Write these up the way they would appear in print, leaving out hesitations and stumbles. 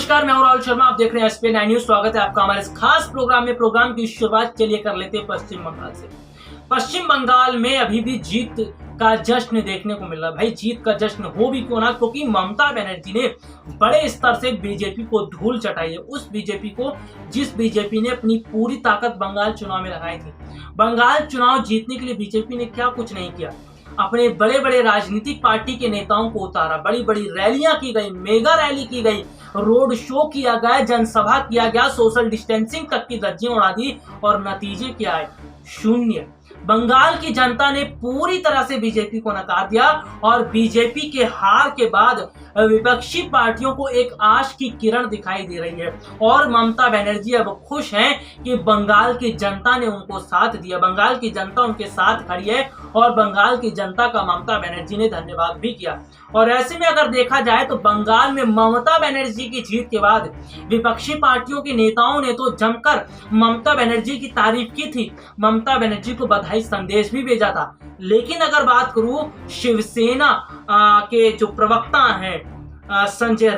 नमस्कार, मैं हूं राहुल शर्मा। आप देख रहे हैं एसपी 9 न्यूज। स्वागत है आपका हमारे इस खास प्रोग्राम में। प्रोग्राम की शुरुआत चलिए कर लेते हैं पश्चिम बंगाल से। पश्चिम बंगाल में अभी भी जीत का जश्न देखने को मिल रहा है। भाई जीत का जश्न हो भी क्यों ना, क्योंकि ममता बनर्जी ने बड़े स्तर से बीजेपी को धूल चटाई है। उस बीजेपी को जिस बीजेपी ने अपनी पूरी ताकत बंगाल चुनाव में लगाई थी। बंगाल चुनाव जीतने के लिए बीजेपी ने क्या कुछ नहीं किया। अपने बड़े बड़े राजनीतिक पार्टी के नेताओं को उतारा, बड़ी बड़ी रैलियां की गई, मेगा रैली की गई, रोड शो किया गया, जनसभा किया गया, सोशल डिस्टेंसिंग तक की धज्जियां उड़ा दी और नतीजे क्या आए? शून्य। बंगाल की जनता ने पूरी तरह से बीजेपी को नकार दिया और बीजेपी के हार के बाद विपक्षी पार्टियों को एक आश की किरण दिखाई दे रही है और ममता बनर्जी अब खुश हैं कि बंगाल की जनता ने उनको साथ दिया। बंगाल की जनता उनके साथ खड़ी है और बंगाल की जनता का ममता बनर्जी ने धन्यवाद भी किया। और ऐसे में अगर देखा जाए तो बंगाल में ममता बनर्जी की जीत के बाद विपक्षी पार्टियों के नेताओं ने तो जमकर ममता बनर्जी की तारीफ की थी, ममता बनर्जी को बधाई संदेश भी भेजा था। लेकिन अगर बात करूं शिवसेना के जो प्रवक्ता हैं संजय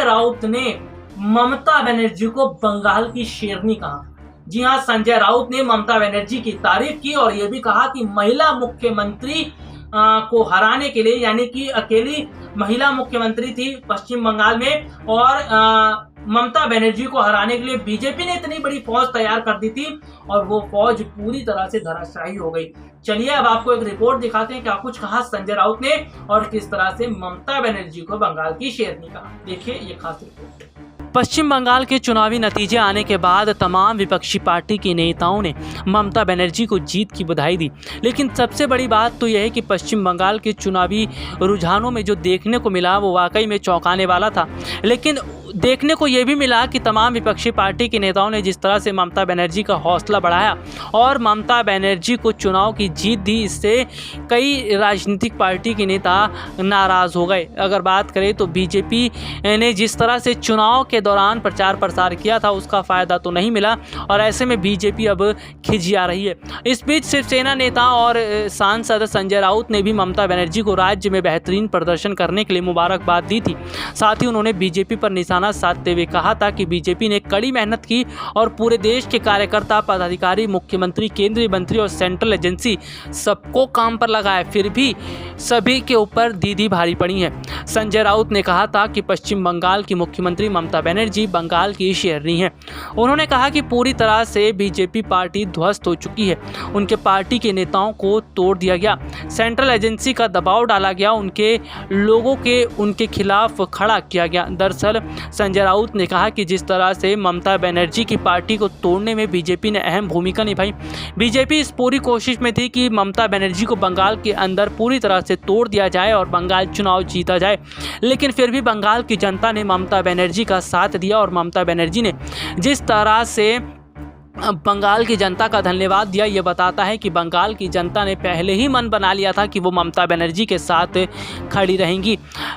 राउत ने ममता बनर्जी को बंगाल की शेरनी कहा। जी हां, संजय राउत ने ममता बनर्जी की तारीफ की और यह भी कहा कि महिला मुख्यमंत्री को हराने के लिए, यानी कि अकेली महिला मुख्यमंत्री थी पश्चिम बंगाल में और ममता बनर्जी को हराने के लिए बीजेपी ने इतनी बड़ी फौज तैयार कर दी थी और वो फौज पूरी तरह से धराशायी हो गई। चलिए अब आपको एक रिपोर्ट दिखाते हैं क्या कुछ कहा संजय राउत ने और किस तरह से ममता बनर्जी को बंगाल की शेरनी कहा। देखिए ये खास रिपोर्ट। पश्चिम बंगाल के चुनावी नतीजे आने के बाद तमाम विपक्षी पार्टी के नेताओं ने ममता बनर्जी को जीत की बधाई दी। लेकिन सबसे बड़ी बात तो यह है कि पश्चिम बंगाल के चुनावी रुझानों में जो देखने को मिला वो वाकई में चौंकाने वाला था। लेकिन देखने को यह भी मिला कि तमाम विपक्षी पार्टी के नेताओं ने जिस तरह से ममता बनर्जी का हौसला बढ़ाया और ममता बनर्जी को चुनाव की जीत दी, इससे कई राजनीतिक पार्टी के नेता नाराज़ हो गए। अगर बात करें तो बीजेपी ने जिस तरह से चुनाव के दौरान प्रचार प्रसार किया था उसका फ़ायदा तो नहीं मिला और ऐसे में बीजेपी अब खिझिया रही है। इस बीच शिवसेना नेता और सांसद संजय राउत ने भी ममता बनर्जी को राज्य में बेहतरीन प्रदर्शन करने के लिए मुबारकबाद दी थी। साथ ही उन्होंने बीजेपी पर निशाना साधते हुए कहा था कि बीजेपी ने कड़ी मेहनत की और पूरे देश के कार्यकर्ता, पदाधिकारी, मुख्यमंत्री, केंद्रीय मंत्री और सेंट्रल एजेंसी सबको काम पर लगाए, फिर भी सभी के ऊपर दीदी भारी पड़ी है। संजय राउत ने कहा था कि पश्चिम बंगाल की मुख्यमंत्री ममता बनर्जी बंगाल की शेरनी है। उन्होंने कहा कि पूरी तरह से बीजेपी पार्टी ध्वस्त हो चुकी है, उनके पार्टी के नेताओं को तोड़ दिया गया, सेंट्रल एजेंसी का दबाव डाला गया, उनके लोगों के उनके खिलाफ खड़ा किया गया। दरअसल संजय राउत ने कहा कि जिस तरह से ममता बनर्जी की पार्टी को तोड़ने में बीजेपी ने अहम भूमिका निभाई, बीजेपी इस पूरी कोशिश में थी कि ममता बनर्जी को बंगाल के अंदर पूरी तरह से तोड़ दिया जाए और बंगाल चुनाव जीता जाए। लेकिन फिर भी बंगाल की जनता ने ममता बनर्जी का साथ दिया और ममता बनर्जी ने जिस तरह से बंगाल की जनता का धन्यवाद दिया, ये बताता है कि बंगाल की जनता ने पहले ही मन बना लिया था कि वो ममता बनर्जी के साथ खड़ी रहेंगी।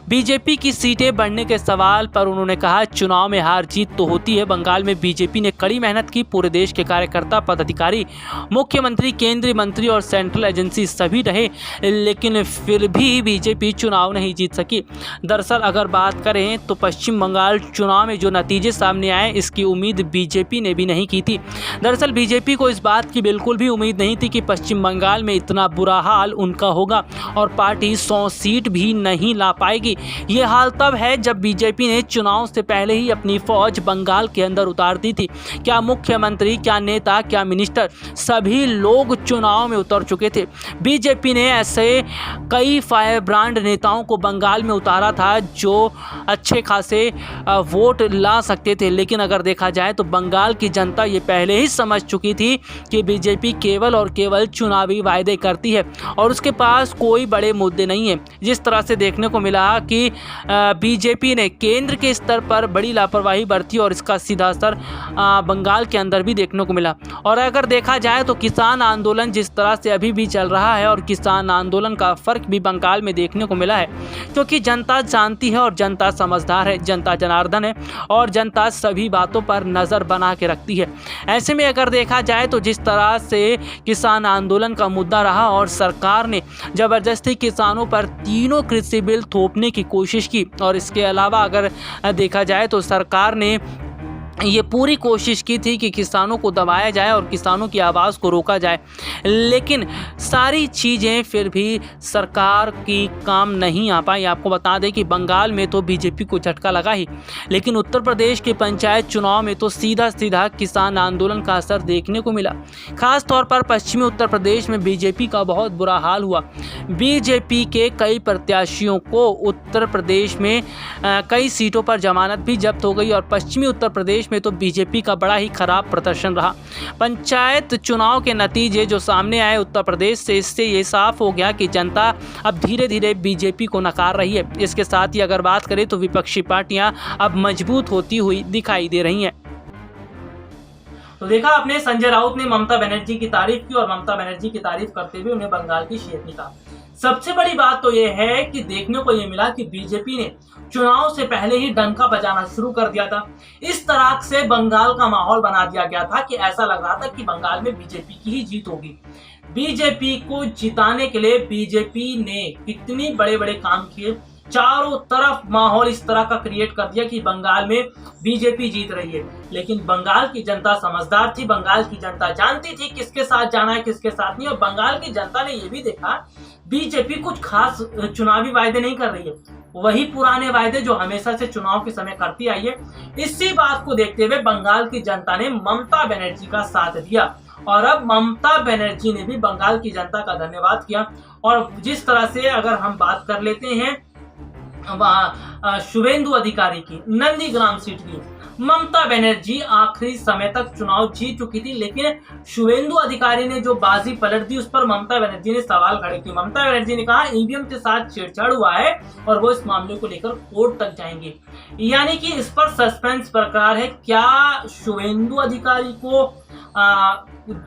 बीजेपी की सीटें बढ़ने के सवाल पर उन्होंने कहा चुनाव में हार जीत तो होती है, बंगाल में बीजेपी ने कड़ी मेहनत की, पूरे देश के कार्यकर्ता, पदाधिकारी, मुख्यमंत्री, केंद्रीय मंत्री और सेंट्रल एजेंसी सभी रहे, लेकिन फिर भी बीजेपी चुनाव नहीं जीत सकी। दरअसल अगर बात करें तो पश्चिम बंगाल चुनाव में जो नतीजे सामने आए इसकी उम्मीद बीजेपी ने भी नहीं की थी। दरअसल बीजेपी को इस बात की बिल्कुल भी उम्मीद नहीं थी कि पश्चिम बंगाल में इतना बुरा हाल उनका होगा और पार्टी 100 सीट भी नहीं ला पाएगी। ये हाल तब है जब बीजेपी ने चुनाव से पहले ही अपनी फौज बंगाल के अंदर उतार दी थी। क्या मुख्यमंत्री, क्या नेता, क्या मिनिस्टर, सभी लोग चुनाव में उतर चुके थे। बीजेपी ने ऐसे कई फायर ब्रांड नेताओं को बंगाल में उतारा था जो अच्छे खासे वोट ला सकते थे। लेकिन अगर देखा जाए तो बंगाल की जनता ये पहले ही समझ चुकी थी कि बीजेपी केवल और केवल चुनावी वायदे करती है और उसके पास कोई बड़े मुद्दे नहीं है। जिस तरह से देखने को मिला कि बीजेपी ने केंद्र के स्तर पर बड़ी लापरवाही बरती और इसका सीधा असर बंगाल के अंदर भी देखने को मिला। और अगर देखा जाए तो किसान आंदोलन जिस तरह से अभी भी चल रहा है और किसान आंदोलन का फर्क भी बंगाल में देखने को मिला है, क्योंकि जनता जानती है और जनता समझदार है, जनता जनार्दन है और जनता सभी बातों पर नज़र बना के रखती है। ऐसे में अगर देखा जाए तो जिस तरह से किसान आंदोलन का मुद्दा रहा और सरकार ने ज़बरदस्ती किसानों पर तीनों कृषि बिल थोपने की कोशिश की, और इसके अलावा अगर देखा जाए तो सरकार ने ये पूरी कोशिश की थी कि किसानों को दबाया जाए और किसानों की आवाज़ को रोका जाए, लेकिन सारी चीज़ें फिर भी सरकार की काम नहीं आ पाई। आपको बता दें कि बंगाल में तो बीजेपी को झटका लगा ही, लेकिन उत्तर प्रदेश के पंचायत चुनाव में तो सीधा सीधा किसान आंदोलन का असर देखने को मिला। खास तौर पर पश्चिमी उत्तर प्रदेश में बीजेपी का बहुत बुरा हाल हुआ। बीजेपी के कई प्रत्याशियों को उत्तर प्रदेश में कई सीटों पर जमानत भी जब्त हो गई, और पश्चिमी उत्तर प्रदेश में तो बीजेपी का बड़ा ही खराब प्रदर्शन रहा। पंचायत चुनाव के नतीजे जो सामने आए उत्तर प्रदेश से, इससे ये साफ हो गया कि जनता अब धीरे धीरे बीजेपी को नकार रही है। इसके साथ ही अगर बात करें तो विपक्षी पार्टियां अब मजबूत होती हुई दिखाई दे रही हैं। तो देखा आपने, संजय राउत ने ममता बनर्जी की तारीफ की और ममता बनर्जी की तारीफ करते हुए उन्हें बंगाल की शेरनी कहा। सबसे बड़ी बात तो यह है कि देखने को यह मिला कि बीजेपी ने चुनाव से पहले ही डंका बजाना शुरू कर दिया था। इस तरह से बंगाल का माहौल बना दिया गया था कि ऐसा लग रहा था कि बंगाल में बीजेपी की ही जीत होगी। बीजेपी को जिताने के लिए बीजेपी ने कितने बड़े बड़े काम किए, चारों तरफ माहौल इस तरह का क्रिएट कर दिया कि बंगाल में बीजेपी जीत रही है। लेकिन बंगाल की जनता समझदार थी, बंगाल की जनता जानती थी किसके साथ जाना है किसके साथ नहीं, और बंगाल की जनता ने यह भी देखा बीजेपी कुछ खास चुनावी वायदे नहीं कर रही है, वही पुराने वायदे जो हमेशा से चुनाव के समय करती आई है। इसी बात को देखते हुए बंगाल की जनता ने ममता बनर्जी का साथ दिया, और अब ममता बनर्जी ने भी बंगाल की जनता का धन्यवाद किया। और जिस तरह से अगर हम बात कर लेते हैं शुवेंदु अधिकारी की नंदीग्राम सीट की, ममता बनर्जी आखिरी समय तक चुनाव जीत चुकी थी, लेकिन शुवेंदु अधिकारी ने जो बाजी पलट दी उस पर ममता बनर्जी ने सवाल खड़े किए। ममता बनर्जी ने कहा ईवीएम के साथ छेड़छाड़ हुआ है और वो इस मामले को लेकर कोर्ट तक जाएंगे, यानी कि इस पर सस्पेंस बरकरार है। क्या शुवेंदु अधिकारी को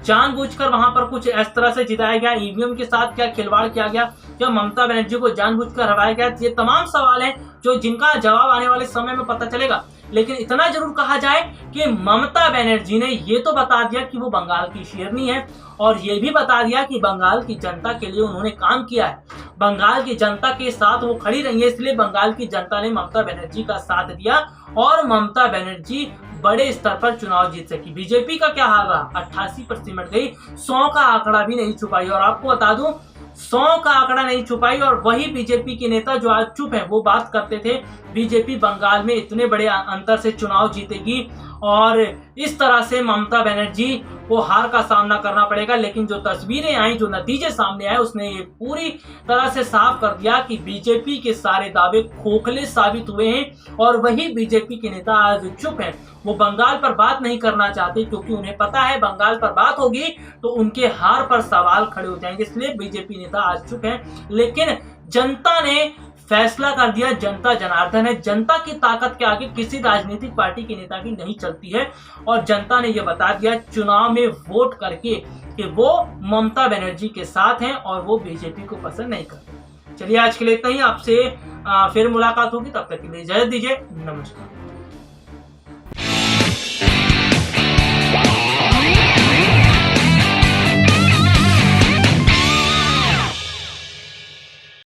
जानबूझकर वहां पर कुछ इस तरह से जिताया गया, ईवीएम के साथ क्या खिलवाड़ किया गया, क्या ममता बनर्जी को जानबूझकर हराया गया? ये तमाम सवाल हैं जो जिनका जवाब आने वाले समय में पता चलेगा। लेकिन इतना जरूर कहा जाए कि ममता बनर्जी ने ये तो बता दिया कि वो बंगाल की शेरनी है, और ये भी बता दिया कि बंगाल की जनता के लिए उन्होंने काम किया है, बंगाल की जनता के साथ वो खड़ी रही है, इसलिए बंगाल की जनता ने ममता बनर्जी का साथ दिया और ममता बनर्जी बड़े स्तर पर चुनाव जीत सकी। बीजेपी का क्या हाल रहा, 88 पर सिमट गई, 100 का आंकड़ा भी नहीं छुपाई। और आपको बता दूं 100 का आंकड़ा नहीं छुपाई, और वही बीजेपी के नेता जो आज चुप है वो बात करते थे बीजेपी बंगाल में इतने बड़े अंतर से चुनाव जीतेगी और इस तरह से ममता बनर्जी को हार का सामना करना पड़ेगा। लेकिन जो तस्वीरें आई, जो नतीजे सामने आए, उसने ये पूरी तरह से साफ कर दिया कि बीजेपी के सारे दावे खोखले साबित हुए हैं, और वही बीजेपी के नेता आज चुप हैं। वो बंगाल पर बात नहीं करना चाहते क्योंकि उन्हें पता है बंगाल पर बात होगी तो उनके हार पर सवाल खड़े हो जाएंगे, इसलिए बीजेपी नेता आज चुप हैं। लेकिन जनता ने फैसला कर दिया, जनता जनार्दन है, जनता की ताकत के आगे किसी राजनीतिक पार्टी के नेता की नहीं चलती है, और जनता ने यह बता दिया चुनाव में वोट करके कि वो ममता बनर्जी के साथ हैं और वो बीजेपी को पसंद नहीं करते। चलिए आज के लिए इतना ही, आपसे फिर मुलाकात होगी, तब तक के लिए इजाजत दीजिए, नमस्कार।